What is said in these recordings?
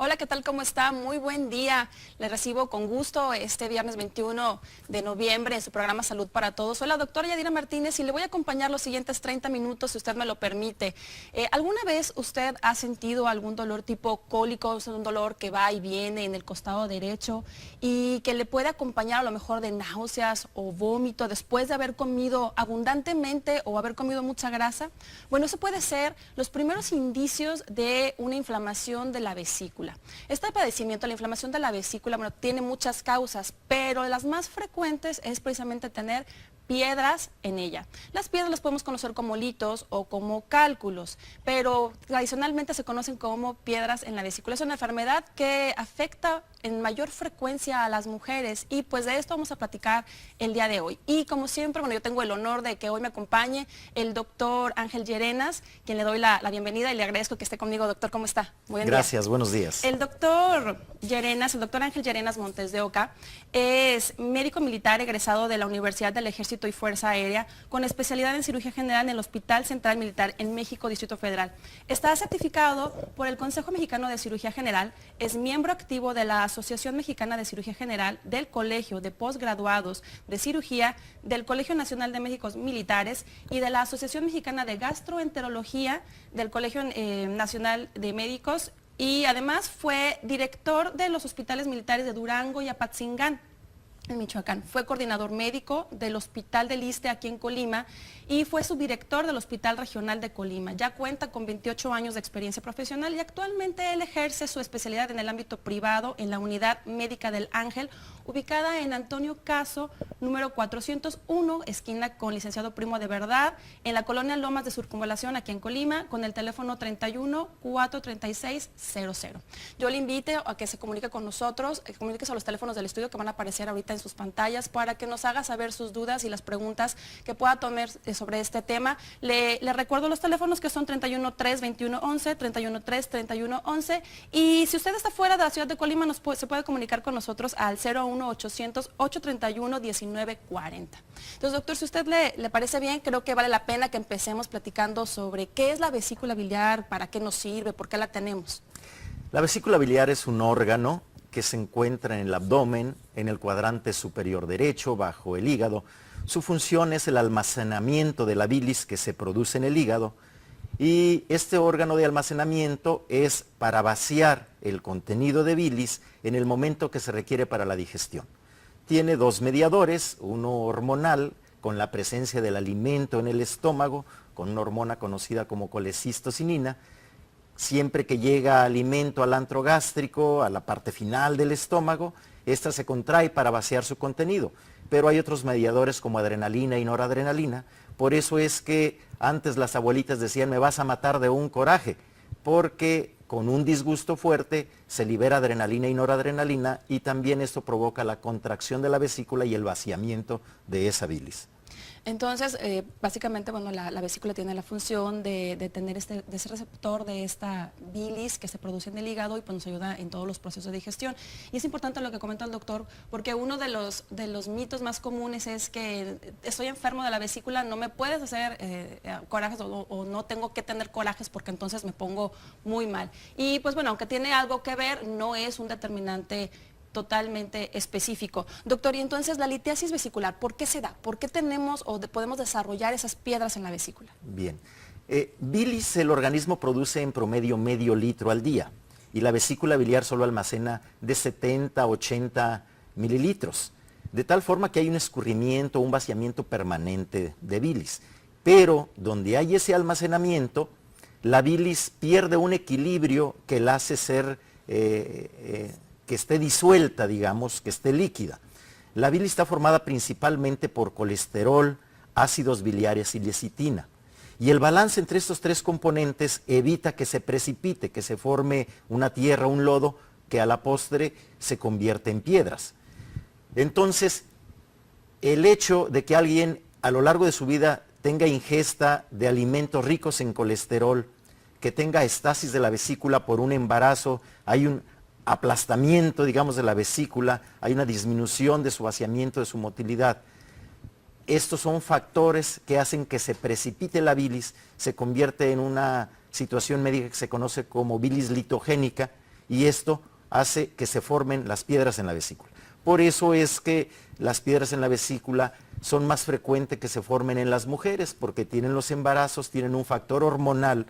Hola, ¿qué tal? ¿Cómo está? Muy buen día. Le recibo con gusto este viernes 21 de noviembre en su programa Salud para Todos. Soy la doctora Yadira Martínez y le voy a acompañar los siguientes 30 minutos, si usted me lo permite. ¿Alguna vez usted ha sentido algún dolor tipo cólico, o sea, un dolor que va y viene en el costado derecho y que le puede acompañar a lo mejor de náuseas o vómito después de haber comido abundantemente o haber comido mucha grasa? Bueno, eso puede ser los primeros indicios de una inflamación de la vesícula. Este padecimiento, la inflamación de la vesícula, bueno, tiene muchas causas, pero las más frecuentes es precisamente tener piedras en ella. Las piedras las podemos conocer como litos o como cálculos, pero tradicionalmente se conocen como piedras en la vesícula. Es una enfermedad que afecta en mayor frecuencia a las mujeres y pues de esto vamos a platicar el día de hoy. Y como siempre, bueno, yo tengo el honor de que hoy me acompañe el doctor Ángel Llerenas, quien le doy la bienvenida y le agradezco que esté conmigo. Doctor, ¿cómo está? Buen día. Gracias, buenos días. El doctor Llerenas, el doctor Ángel Llerenas Montes de Oca, es médico militar egresado de la Universidad del Ejército y Fuerza Aérea, con especialidad en cirugía general en el Hospital Central Militar en México, Distrito Federal. Está certificado por el Consejo Mexicano de Cirugía General, es miembro activo de la Asociación Mexicana de Cirugía General, del Colegio de Postgraduados de Cirugía, del Colegio Nacional de Médicos Militares y de la Asociación Mexicana de Gastroenterología, del Colegio Nacional de Médicos, y además fue director de los hospitales militares de Durango y Apatzingán, en Michoacán. Fue coordinador médico del Hospital del Iste aquí en Colima y fue subdirector del Hospital Regional de Colima. Ya cuenta con 28 años de experiencia profesional y actualmente él ejerce su especialidad en el ámbito privado en la Unidad Médica del Ángel, ubicada en Antonio Caso, número 401, esquina con Licenciado Primo de Verdad, en la colonia Lomas de Circunvalación, aquí en Colima, con el teléfono 31-436-00. Yo le invito a que se comunique con nosotros, comuníquese a los teléfonos del estudio que van a aparecer ahorita en sus pantallas para que nos haga saber sus dudas y las preguntas que pueda tomar sobre este tema. Le recuerdo los teléfonos que son 31-3-21-11, 31-3-31-11, y si usted está fuera de la ciudad de Colima se puede comunicar con nosotros al 01800-831-1940. Entonces, doctor, si a usted le parece bien, creo que vale la pena que empecemos platicando sobre qué es la vesícula biliar, para qué nos sirve, por qué la tenemos. La vesícula biliar es un órgano que se encuentra en el abdomen, en el cuadrante superior derecho, bajo el hígado. Su función es el almacenamiento de la bilis que se produce en el hígado, y este órgano de almacenamiento es para vaciar el contenido de bilis en el momento que se requiere para la digestión. Tiene dos mediadores, uno hormonal, con la presencia del alimento en el estómago, con una hormona conocida como colecistocinina. Siempre que llega alimento al antro gástrico, a la parte final del estómago, esta se contrae para vaciar su contenido. Pero hay otros mediadores como adrenalina y noradrenalina. Por eso es que antes las abuelitas decían, me vas a matar de un coraje, porque con un disgusto fuerte se libera adrenalina y noradrenalina, y también esto provoca la contracción de la vesícula y el vaciamiento de esa bilis. Entonces, básicamente, bueno, la vesícula tiene la función de tener de ese receptor de esta bilis que se produce en el hígado y pues nos ayuda en todos los procesos de digestión. Y es importante lo que comenta el doctor, porque uno de los mitos más comunes es que estoy enfermo de la vesícula, no me puedes hacer corajes o no tengo que tener corajes porque entonces me pongo muy mal. Y pues bueno, aunque tiene algo que ver, no es un determinante totalmente específico. Doctor, y entonces la litiasis vesicular, ¿por qué se da? ¿Por qué tenemos o podemos desarrollar esas piedras en la vesícula? Bien, bilis el organismo produce en promedio medio litro al día, y la vesícula biliar solo almacena de 70 a 80 mililitros, de tal forma que hay un escurrimiento, un vaciamiento permanente de bilis. Pero donde hay ese almacenamiento, la bilis pierde un equilibrio que la hace ser que esté disuelta, digamos, que esté líquida. La bilis está formada principalmente por colesterol, ácidos biliares y lecitina. Y el balance entre estos tres componentes evita que se precipite, que se forme una tierra, un lodo, que a la postre se convierte en piedras. Entonces, el hecho de que alguien a lo largo de su vida tenga ingesta de alimentos ricos en colesterol, que tenga estasis de la vesícula por un embarazo, hay un aplastamiento, digamos, de la vesícula, hay una disminución de su vaciamiento, de su motilidad. Estos son factores que hacen que se precipite la bilis, se convierte en una situación médica que se conoce como bilis litogénica, y esto hace que se formen las piedras en la vesícula. Por eso es que las piedras en la vesícula son más frecuentes que se formen en las mujeres, porque tienen los embarazos, tienen un factor hormonal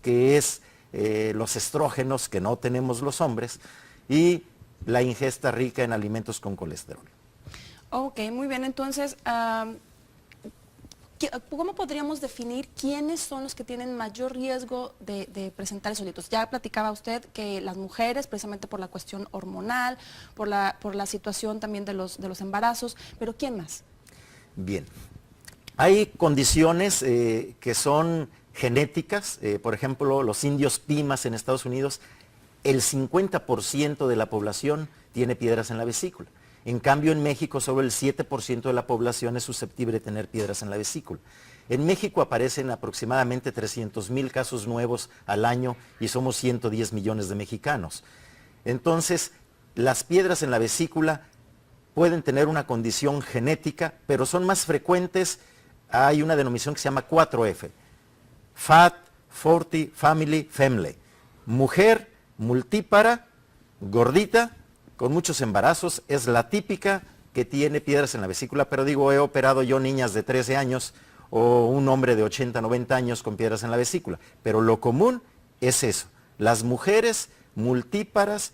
que es los estrógenos que no tenemos los hombres y la ingesta rica en alimentos con colesterol. Ok, muy bien. Entonces, ¿cómo podríamos definir quiénes son los que tienen mayor riesgo de presentar esos hitos? Ya platicaba usted que las mujeres, precisamente por la cuestión hormonal, por la situación también de los embarazos, pero ¿quién más? Bien, hay condiciones que son genéticas, por ejemplo, los indios Pimas en Estados Unidos, el 50% de la población tiene piedras en la vesícula. En cambio, en México, solo el 7% de la población es susceptible de tener piedras en la vesícula. En México aparecen aproximadamente 300,000 casos nuevos al año y somos 110 millones de mexicanos. Entonces, las piedras en la vesícula pueden tener una condición genética, pero son más frecuentes. Hay una denominación que se llama 4F. Fat, 40, Family, Family. Mujer, multípara, gordita, con muchos embarazos, es la típica que tiene piedras en la vesícula, pero digo, he operado yo niñas de 13 años o un hombre de 80, 90 años con piedras en la vesícula, pero lo común es eso, las mujeres multíparas,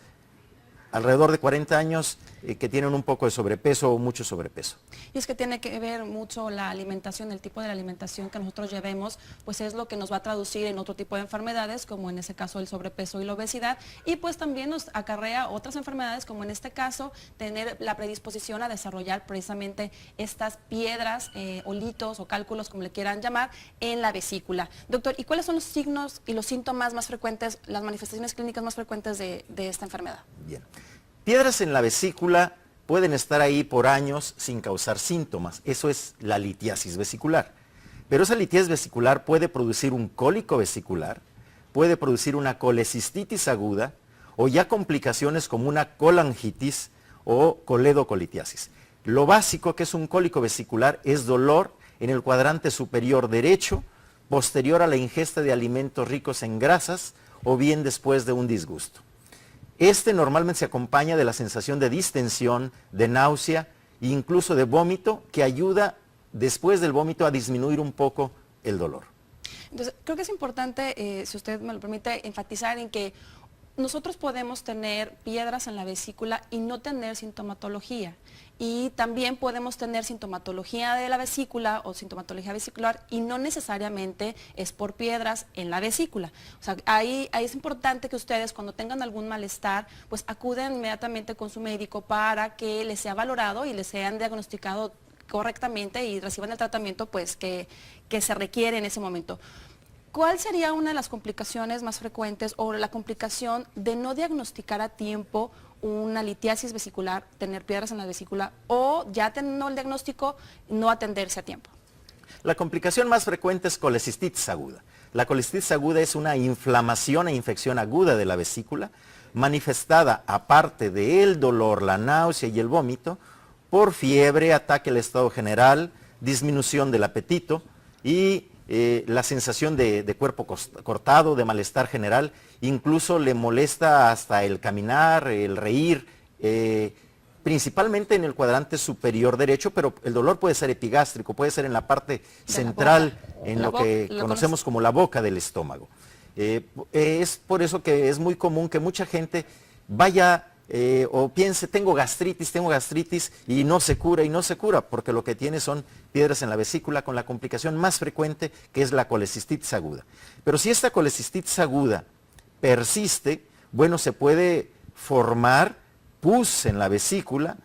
alrededor de 40 años, que tienen un poco de sobrepeso o mucho sobrepeso. Y es que tiene que ver mucho la alimentación, el tipo de la alimentación que nosotros llevemos, pues es lo que nos va a traducir en otro tipo de enfermedades, como en ese caso el sobrepeso y la obesidad, y pues también nos acarrea otras enfermedades, como en este caso, tener la predisposición a desarrollar precisamente estas piedras, litos o cálculos, como le quieran llamar, en la vesícula. Doctor, ¿y cuáles son los signos y los síntomas más frecuentes, las manifestaciones clínicas más frecuentes de esta enfermedad? Bien. Piedras en la vesícula pueden estar ahí por años sin causar síntomas. Eso es la litiasis vesicular. Pero esa litiasis vesicular puede producir un cólico vesicular, puede producir una colecistitis aguda o ya complicaciones como una colangitis o coledocolitiasis. Lo básico que es un cólico vesicular es dolor en el cuadrante superior derecho, posterior a la ingesta de alimentos ricos en grasas o bien después de un disgusto. Este normalmente se acompaña de la sensación de distensión, de náusea e incluso de vómito, que ayuda después del vómito a disminuir un poco el dolor. Entonces, creo que es importante, si usted me lo permite, enfatizar en que nosotros podemos tener piedras en la vesícula y no tener sintomatología. Y también podemos tener sintomatología de la vesícula o sintomatología vesicular y no necesariamente es por piedras en la vesícula. O sea, ahí es importante que ustedes cuando tengan algún malestar, pues acuden inmediatamente con su médico para que les sea valorado y les sean diagnosticado correctamente y reciban el tratamiento pues que se requiere en ese momento. ¿Cuál sería una de las complicaciones más frecuentes o la complicación de no diagnosticar a tiempo una litiasis vesicular, tener piedras en la vesícula o ya teniendo el diagnóstico no atenderse a tiempo? La complicación más frecuente es colecistitis aguda. La colecistitis aguda es una inflamación e infección aguda de la vesícula manifestada, aparte del dolor, la náusea y el vómito, por fiebre, ataque al estado general, disminución del apetito y la sensación de cuerpo cortado, de malestar general, incluso le molesta hasta el caminar, el reír, principalmente en el cuadrante superior derecho, pero el dolor puede ser epigástrico, puede ser en la parte central, en lo que conocemos como la boca del estómago. Es por eso que es muy común que mucha gente vaya o piense, tengo gastritis y no se cura, porque lo que tiene son piedras en la vesícula con la complicación más frecuente que es la colecistitis aguda. Pero si esta colecistitis aguda persiste, bueno, se puede formar pus en la vesícula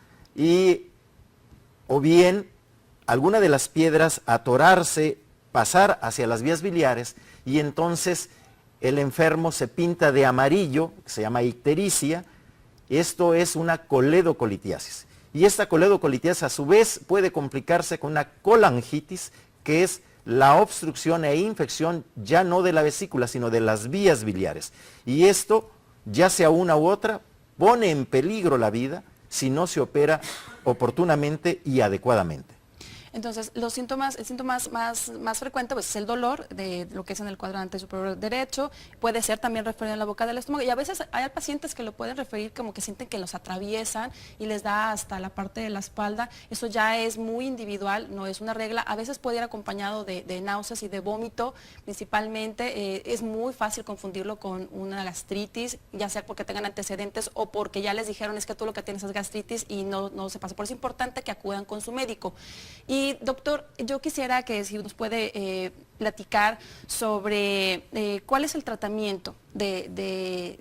o bien alguna de las piedras atorarse, pasar hacia las vías biliares y entonces el enfermo se pinta de amarillo, que se llama ictericia. Esto es una coledocolitiasis. Y esta coledocolitiasis a su vez puede complicarse con una colangitis, que es la obstrucción e infección ya no de la vesícula, sino de las vías biliares. Y esto, ya sea una u otra, pone en peligro la vida si no se opera oportunamente y adecuadamente. Entonces, el síntoma más frecuente pues, es el dolor de lo que es en el cuadrante superior derecho, puede ser también referido en la boca del estómago y a veces hay pacientes que lo pueden referir como que sienten que los atraviesan y les da hasta la parte de la espalda. Eso ya es muy individual, no es una regla. A veces puede ir acompañado de náuseas y de vómito, principalmente. Es muy fácil confundirlo con una gastritis, ya sea porque tengan antecedentes o porque ya les dijeron es que tú lo que tienes es gastritis y no se pasa. Por eso es importante que acudan con su médico. Y doctor, yo quisiera que si nos puede platicar sobre cuál es el tratamiento de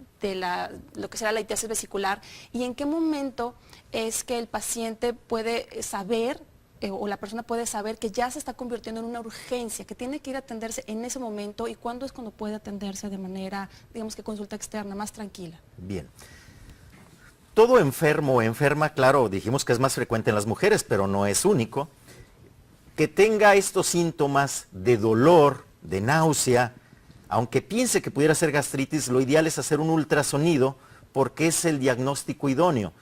lo que será la litiasis vesicular y en qué momento es que el paciente puede saber o la persona puede saber que ya se está convirtiendo en una urgencia, que tiene que ir a atenderse en ese momento y cuándo es cuando puede atenderse de manera, digamos que consulta externa, más tranquila. Bien. Todo enfermo o enferma, claro, dijimos que es más frecuente en las mujeres, pero no es único, que tenga estos síntomas de dolor, de náusea, aunque piense que pudiera ser gastritis, lo ideal es hacer un ultrasonido porque es el diagnóstico idóneo.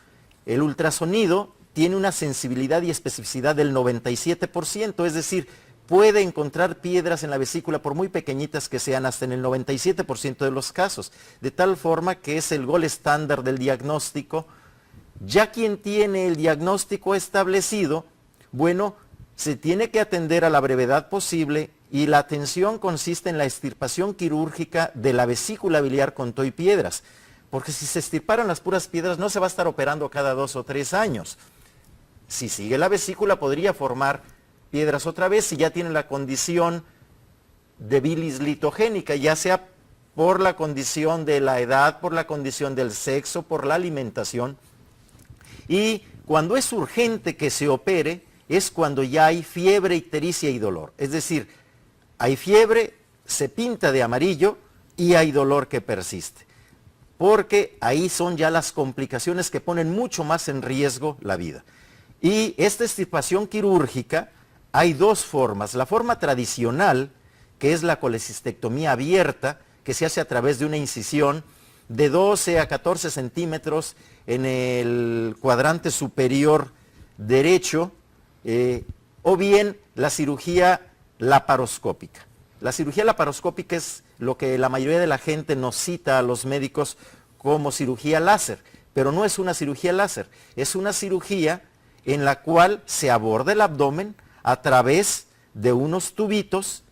El ultrasonido tiene una sensibilidad y especificidad del 97%, es decir, puede encontrar piedras en la vesícula por muy pequeñitas que sean, hasta en el 97% de los casos, de tal forma que es el gol estándar del diagnóstico. Ya quien tiene el diagnóstico establecido, bueno, se tiene que atender a la brevedad posible y la atención consiste en la extirpación quirúrgica de la vesícula biliar con todo y piedras, porque si se extirparan las puras piedras no se va a estar operando cada 2 o 3 años. Si sigue la vesícula podría formar piedras otra vez si ya tiene la condición de bilis litogénica, ya sea por la condición de la edad, por la condición del sexo, por la alimentación. Y cuando es urgente que se opere, es cuando ya hay fiebre, ictericia y dolor. Es decir, hay fiebre, se pinta de amarillo y hay dolor que persiste. Porque ahí son ya las complicaciones que ponen mucho más en riesgo la vida. Y esta extirpación quirúrgica hay 2 formas. La forma tradicional, que es la colecistectomía abierta, que se hace a través de una incisión de 12 a 14 centímetros en el cuadrante superior derecho, o bien la cirugía laparoscópica. La cirugía laparoscópica es lo que la mayoría de la gente nos cita a los médicos como cirugía láser, pero no es una cirugía láser, es una cirugía en la cual se aborda el abdomen a través de unos tubitos,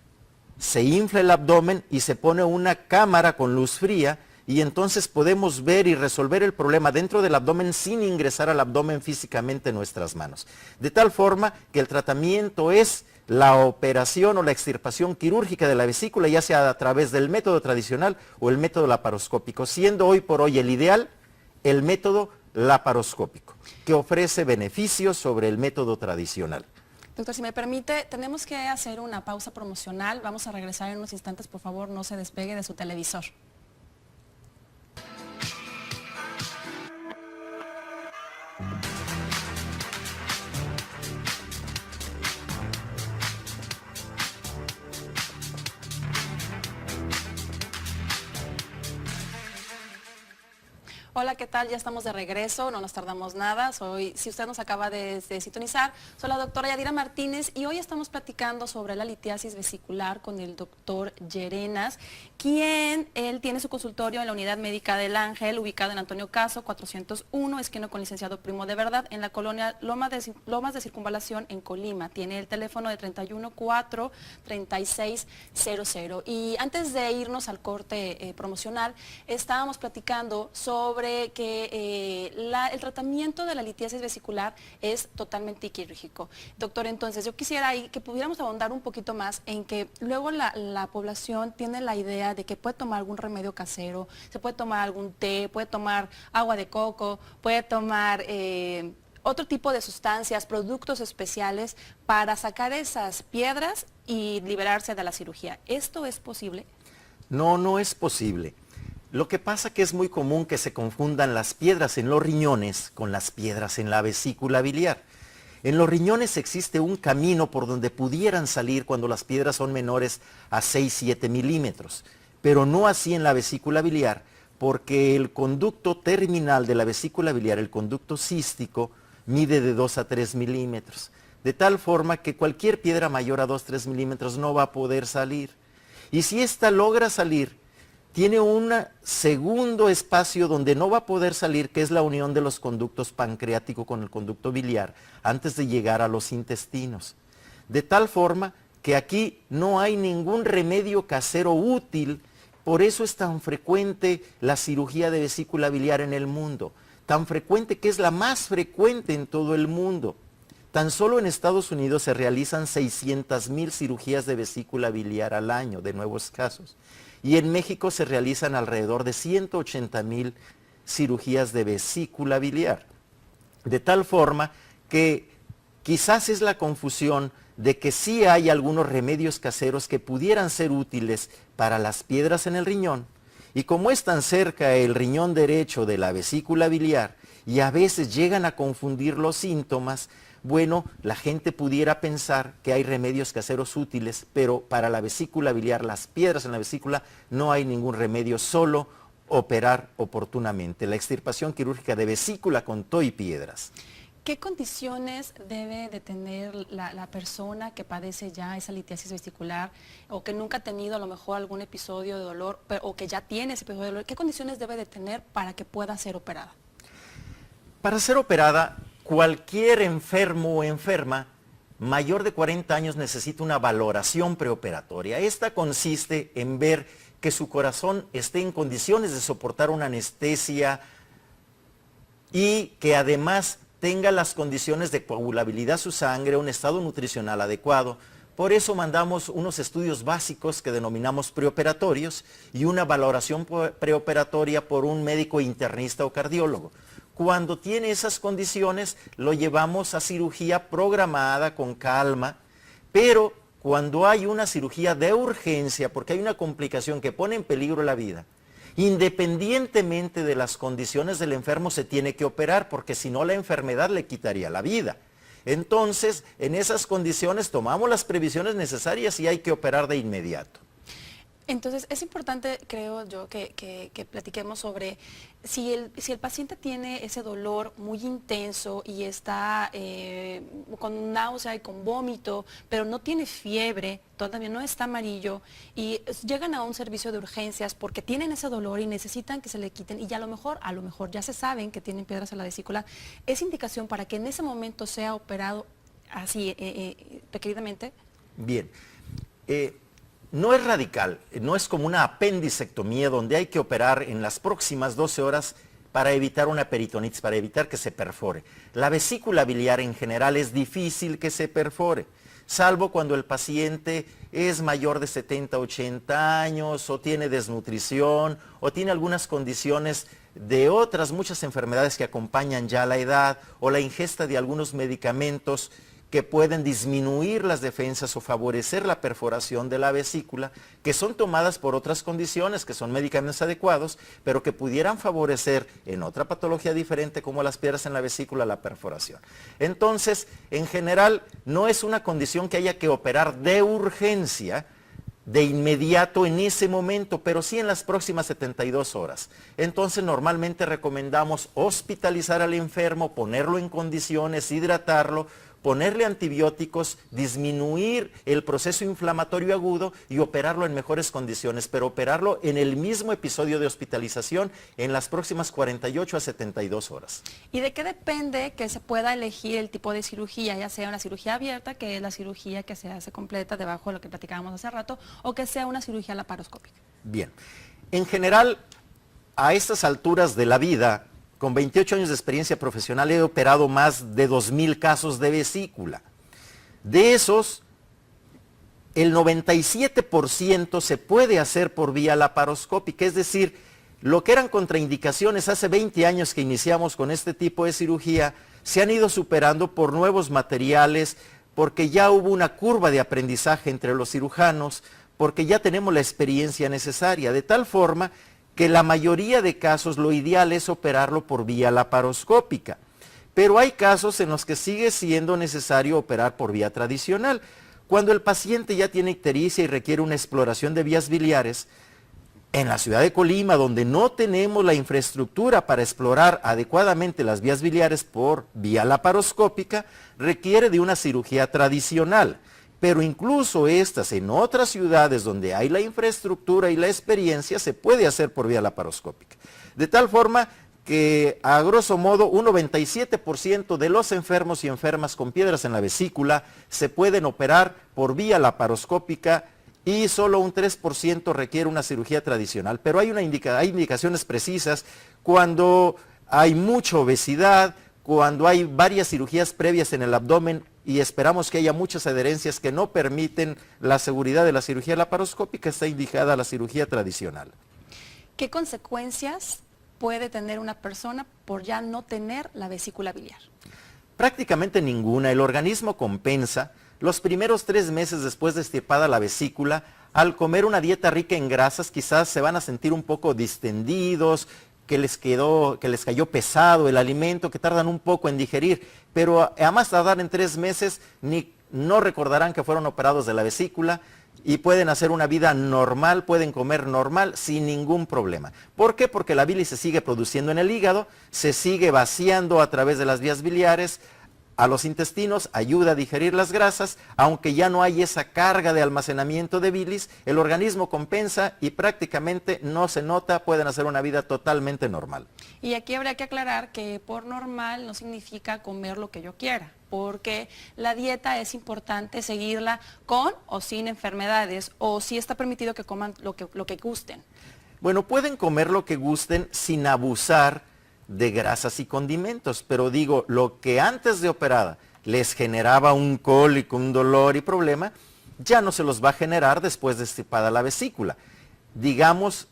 se infla el abdomen y se pone una cámara con luz fría y entonces podemos ver y resolver el problema dentro del abdomen sin ingresar al abdomen físicamente en nuestras manos. De tal forma que el tratamiento es la operación o la extirpación quirúrgica de la vesícula, ya sea a través del método tradicional o el método laparoscópico, siendo hoy por hoy el ideal el método laparoscópico, que ofrece beneficios sobre el método tradicional. Doctor, si me permite, tenemos que hacer una pausa promocional. Vamos a regresar en unos instantes, por favor, no se despegue de su televisor. Hola, ¿qué tal? Ya estamos de regreso, no nos tardamos nada. Si usted nos acaba de sintonizar, soy la doctora Yadira Martínez y hoy estamos platicando sobre la litiasis vesicular con el doctor Llerenas, quien él tiene su consultorio en la Unidad Médica del Ángel, ubicado en Antonio Caso, 401, esquina con licenciado Primo de Verdad, en la colonia Lomas de Circunvalación, en Colima. Tiene el teléfono de 314-3600. Y antes de irnos al corte promocional, estábamos platicando sobre que el tratamiento de la litiasis vesicular es totalmente quirúrgico. Doctor, entonces yo quisiera ahí que pudiéramos ahondar un poquito más en que luego la población tiene la idea de que puede tomar algún remedio casero, se puede tomar algún té, puede tomar agua de coco, puede tomar otro tipo de sustancias, productos especiales para sacar esas piedras y liberarse de la cirugía. ¿Esto es posible? No, no es posible. Lo que pasa que es muy común que se confundan las piedras en los riñones con las piedras en la vesícula biliar. En los riñones existe un camino por donde pudieran salir cuando las piedras son menores a 6-7 milímetros, pero no así en la vesícula biliar, porque el conducto terminal de la vesícula biliar, el conducto cístico, mide de 2 a 3 milímetros. de tal forma que cualquier piedra mayor a 2-3 milímetros no va a poder salir. Y si ésta logra salir, tiene un segundo espacio donde no va a poder salir, que es la unión de los conductos pancreático con el conducto biliar, antes de llegar a los intestinos. De tal forma que aquí no hay ningún remedio casero útil, por eso es tan frecuente la cirugía de vesícula biliar en el mundo, tan frecuente que es la más frecuente en todo el mundo. Tan solo en Estados Unidos se realizan 600,000 cirugías de vesícula biliar al año, de nuevos casos. Y en México se realizan alrededor de 180,000 cirugías de vesícula biliar. De tal forma que quizás es la confusión de que sí hay algunos remedios caseros que pudieran ser útiles para las piedras en el riñón. Y como es tan cerca el riñón derecho de la vesícula biliar y a veces llegan a confundir los síntomas, bueno, la gente pudiera pensar que hay remedios caseros útiles, pero para la vesícula biliar, las piedras en la vesícula, no hay ningún remedio, solo operar oportunamente. La extirpación quirúrgica de vesícula con TOI y piedras. ¿Qué condiciones debe de tener la persona que padece ya esa litiasis vesicular o que nunca ha tenido a lo mejor algún episodio de dolor o que ya tiene ese episodio de dolor? ¿Qué condiciones debe de tener para que pueda ser operada? Para ser operada, cualquier enfermo o enferma mayor de 40 años necesita una valoración preoperatoria. Esta consiste en ver que su corazón esté en condiciones de soportar una anestesia y que además tenga las condiciones de coagulabilidad de su sangre, un estado nutricional adecuado. Por eso mandamos unos estudios básicos que denominamos preoperatorios y una valoración preoperatoria por un médico internista o cardiólogo. Cuando tiene esas condiciones, lo llevamos a cirugía programada con calma, pero cuando hay una cirugía de urgencia, porque hay una complicación que pone en peligro la vida, independientemente de las condiciones del enfermo se tiene que operar, porque si no la enfermedad le quitaría la vida. Entonces, en esas condiciones tomamos las previsiones necesarias y hay que operar de inmediato. Entonces, es importante, creo yo, que platiquemos sobre si el paciente tiene ese dolor muy intenso y está con náusea y con vómito, pero no tiene fiebre, todavía no está amarillo, y llegan a un servicio de urgencias porque tienen ese dolor y necesitan que se le quiten, y ya a lo mejor ya se saben que tienen piedras en la vesícula, es indicación para que en ese momento sea operado así, requeridamente. Bien. No es radical, no es como una apendicectomía donde hay que operar en las próximas 12 horas para evitar una peritonitis, para evitar que se perfore. La vesícula biliar en general es difícil que se perfore, salvo cuando el paciente es mayor de 70, 80 años o tiene desnutrición o tiene algunas condiciones de otras muchas enfermedades que acompañan ya la edad o la ingesta de algunos medicamentos que pueden disminuir las defensas o favorecer la perforación de la vesícula, que son tomadas por otras condiciones, que son medicamentos adecuados, pero que pudieran favorecer en otra patología diferente como las piedras en la vesícula la perforación. Entonces, en general, no es una condición que haya que operar de urgencia, de inmediato en ese momento, pero sí en las próximas 72 horas. Entonces normalmente recomendamos hospitalizar al enfermo, ponerlo en condiciones, hidratarlo, ponerle antibióticos, disminuir el proceso inflamatorio agudo y operarlo en mejores condiciones, pero operarlo en el mismo episodio de hospitalización en las próximas 48 a 72 horas. ¿Y de qué depende que se pueda elegir el tipo de cirugía, ya sea una cirugía abierta, que es la cirugía que se hace completa debajo de lo que platicábamos hace rato, o que sea una cirugía laparoscópica? Bien, en general, a estas alturas de la vida, con 28 años de experiencia profesional he operado más de 2,000 casos de vesícula. De esos, el 97% se puede hacer por vía laparoscópica, es decir, lo que eran contraindicaciones hace 20 años que iniciamos con este tipo de cirugía, se han ido superando por nuevos materiales, porque ya hubo una curva de aprendizaje entre los cirujanos, porque ya tenemos la experiencia necesaria, de tal forma que la mayoría de casos lo ideal es operarlo por vía laparoscópica, pero hay casos en los que sigue siendo necesario operar por vía tradicional. Cuando el paciente ya tiene ictericia y requiere una exploración de vías biliares, En la ciudad de Colima, donde no tenemos la infraestructura para explorar adecuadamente las vías biliares por vía laparoscópica, requiere de una cirugía tradicional. Pero incluso estas en otras ciudades donde hay la infraestructura y la experiencia se puede hacer por vía laparoscópica. De tal forma que a grosso modo un 97% de los enfermos y enfermas con piedras en la vesícula se pueden operar por vía laparoscópica y solo un 3% requiere una cirugía tradicional. Pero hay indicaciones precisas cuando hay mucha obesidad, cuando hay varias cirugías previas en el abdomen y esperamos que haya muchas adherencias que no permiten la seguridad de la cirugía laparoscópica, está indicada la cirugía tradicional. ¿Qué consecuencias puede tener una persona por ya no tener la vesícula biliar? Prácticamente ninguna. El organismo compensa los primeros 3 meses después de extirpada la vesícula. Al comer una dieta rica en grasas quizás se van a sentir un poco distendidos, que les cayó pesado el alimento, que tardan un poco en digerir, pero a más tardar en 3 meses no recordarán que fueron operados de la vesícula y pueden hacer una vida normal, pueden comer normal sin ningún problema. ¿Por qué? Porque la bilis se sigue produciendo en el hígado, se sigue vaciando a través de las vías biliares a los intestinos, ayuda a digerir las grasas, aunque ya no hay esa carga de almacenamiento de bilis, el organismo compensa y prácticamente no se nota, pueden hacer una vida totalmente normal. Y aquí habría que aclarar que por normal no significa comer lo que yo quiera, porque la dieta es importante seguirla con o sin enfermedades, o si está permitido que coman lo que gusten. Bueno, pueden comer lo que gusten sin abusar de grasas y condimentos, pero digo, lo que antes de operada les generaba un cólico, un dolor y problema, ya no se los va a generar después de extirpada la vesícula. Digamos,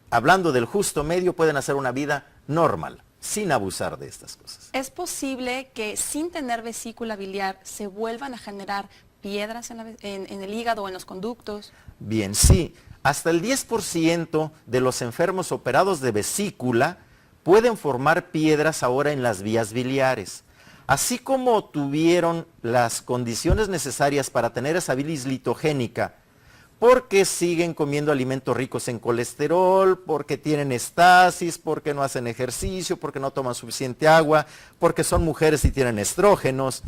hablando del justo medio, pueden hacer una vida normal, sin abusar de estas cosas. ¿Es posible que sin tener vesícula biliar se vuelvan a generar piedras en el hígado o en los conductos? Bien, sí. Hasta el 10% de los enfermos operados de vesícula pueden formar piedras ahora en las vías biliares. Así como tuvieron las condiciones necesarias para tener esa bilis litogénica, porque siguen comiendo alimentos ricos en colesterol, porque tienen estasis, porque no hacen ejercicio, porque no toman suficiente agua, porque son mujeres y tienen estrógenos.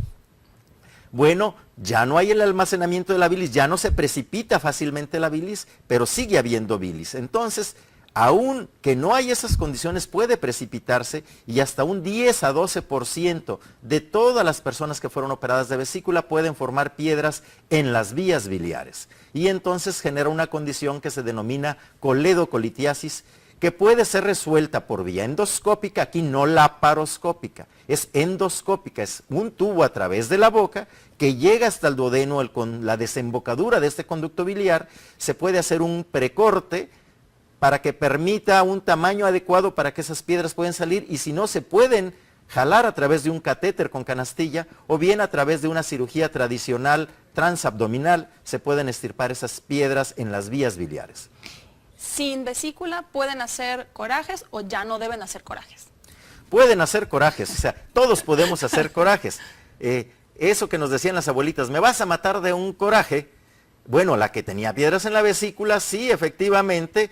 Bueno, ya no hay el almacenamiento de la bilis, ya no se precipita fácilmente la bilis, pero sigue habiendo bilis. Entonces, aún que no hay esas condiciones, puede precipitarse y hasta un 10 a 12% de todas las personas que fueron operadas de vesícula pueden formar piedras en las vías biliares. Y entonces genera una condición que se denomina coledocolitiasis, que puede ser resuelta por vía endoscópica, aquí no laparoscópica, es endoscópica, es un tubo a través de la boca que llega hasta el duodeno, con la desembocadura de este conducto biliar, se puede hacer un precorte para que permita un tamaño adecuado para que esas piedras puedan salir y si no se pueden jalar a través de un catéter con canastilla o bien a través de una cirugía tradicional transabdominal se pueden extirpar esas piedras en las vías biliares. ¿Sin vesícula pueden hacer corajes o ya no deben hacer corajes? Pueden hacer corajes, o sea, todos podemos hacer corajes. Eso que nos decían las abuelitas, ¿me vas a matar de un coraje? Bueno, la que tenía piedras en la vesícula, sí, efectivamente,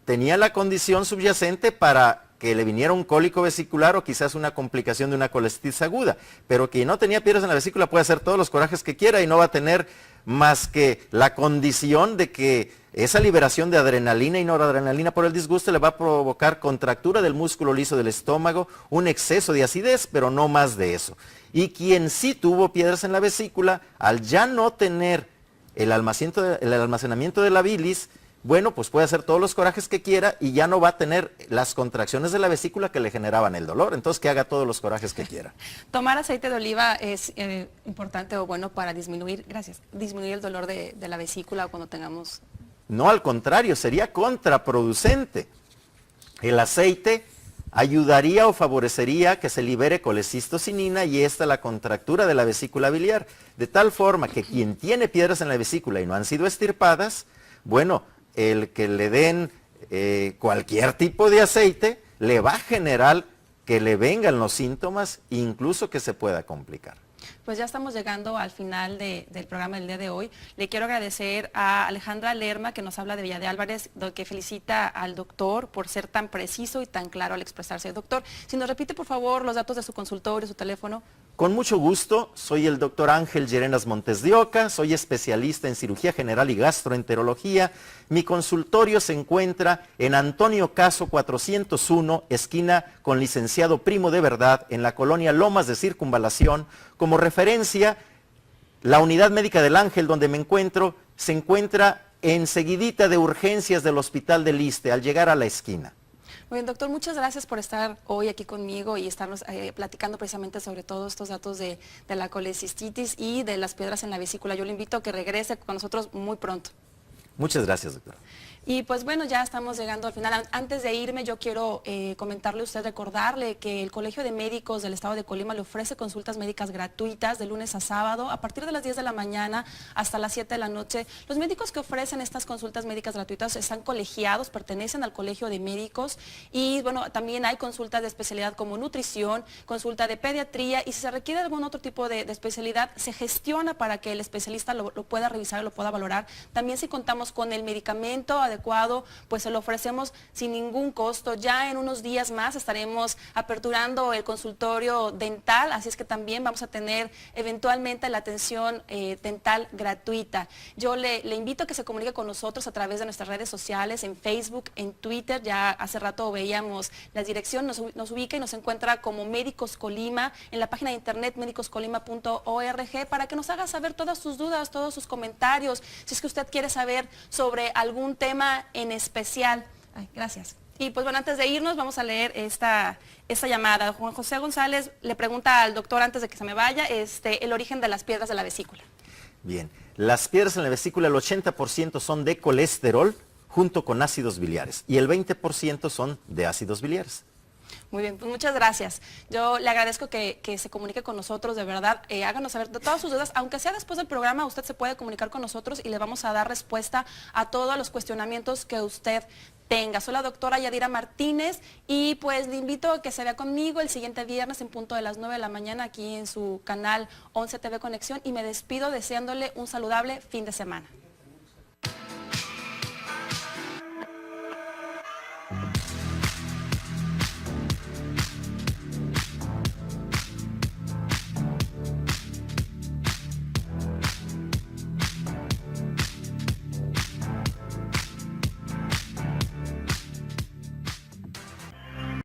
tenía la condición subyacente para que le viniera un cólico vesicular o quizás una complicación de una colestitis aguda. Pero quien no tenía piedras en la vesícula puede hacer todos los corajes que quiera y no va a tener más que la condición de que esa liberación de adrenalina y noradrenalina por el disgusto le va a provocar contractura del músculo liso del estómago, un exceso de acidez, pero no más de eso. Y quien sí tuvo piedras en la vesícula, al ya no tener el almacenamiento de la bilis, bueno, pues puede hacer todos los corajes que quiera y ya no va a tener las contracciones de la vesícula que le generaban el dolor. Entonces, que haga todos los corajes que quiera. ¿Tomar aceite de oliva es importante o bueno para disminuir el dolor de la vesícula o cuando tengamos? No, al contrario, sería contraproducente. El aceite ayudaría o favorecería que se libere colecistocinina y esta la contractura de la vesícula biliar, de tal forma que quien tiene piedras en la vesícula y no han sido extirpadas, bueno, el que le den cualquier tipo de aceite le va a generar que le vengan los síntomas, incluso que se pueda complicar. Pues ya estamos llegando al final del programa del día de hoy. Le quiero agradecer a Alejandra Lerma, que nos habla de Villa de Álvarez, que felicita al doctor por ser tan preciso y tan claro al expresarse. Doctor, si nos repite por favor los datos de su consultorio, su teléfono. Con mucho gusto, soy el doctor Ángel Llerenas Montes de Oca, soy especialista en cirugía general y gastroenterología. Mi consultorio se encuentra en Antonio Caso 401, esquina con Licenciado Primo de Verdad, en la colonia Lomas de Circunvalación. Como referencia, la unidad médica del Ángel, donde me encuentro, se encuentra enseguidita de urgencias del Hospital del Iste, al llegar a la esquina. Muy bien, doctor, muchas gracias por estar hoy aquí conmigo y estarnos platicando precisamente sobre todos estos datos de la colecistitis y de las piedras en la vesícula. Yo le invito a que regrese con nosotros muy pronto. Muchas gracias, doctora. Y pues bueno, ya estamos llegando al final. Antes de irme, yo quiero comentarle a usted, recordarle que el Colegio de Médicos del Estado de Colima le ofrece consultas médicas gratuitas de lunes a sábado, a partir de las 10 de la mañana hasta las 7 de la noche. Los médicos que ofrecen estas consultas médicas gratuitas están colegiados, pertenecen al Colegio de Médicos y bueno, también hay consultas de especialidad como nutrición, consulta de pediatría y si se requiere algún otro tipo de especialidad, se gestiona para que el especialista lo pueda revisar y lo pueda valorar. También si contamos con el medicamento adecuado, pues se lo ofrecemos sin ningún costo. Ya en unos días más estaremos aperturando el consultorio dental, así es que también vamos a tener eventualmente la atención dental gratuita. Yo le invito a que se comunique con nosotros a través de nuestras redes sociales, en Facebook, en Twitter. Ya hace rato veíamos la dirección, nos ubica y nos encuentra como Médicos Colima en la página de internet médicoscolima.org para que nos haga saber todas sus dudas, todos sus comentarios, si es que usted quiere saber sobre algún tema en especial. Ay, gracias. Y pues bueno, antes de irnos vamos a leer esta llamada. Juan José González le pregunta al doctor antes de que se me vaya el origen de las piedras de la vesícula. Bien, las piedras en la vesícula, el 80% son de colesterol junto con ácidos biliares y el 20% son de ácidos biliares. Muy bien, pues muchas gracias. Yo le agradezco que se comunique con nosotros, de verdad, háganos saber de todas sus dudas, aunque sea después del programa, usted se puede comunicar con nosotros y le vamos a dar respuesta a todos los cuestionamientos que usted tenga. Soy la doctora Yadira Martínez y pues le invito a que se vea conmigo el siguiente viernes en punto de las 9 de la mañana aquí en su canal 11 TV Conexión y me despido deseándole un saludable fin de semana.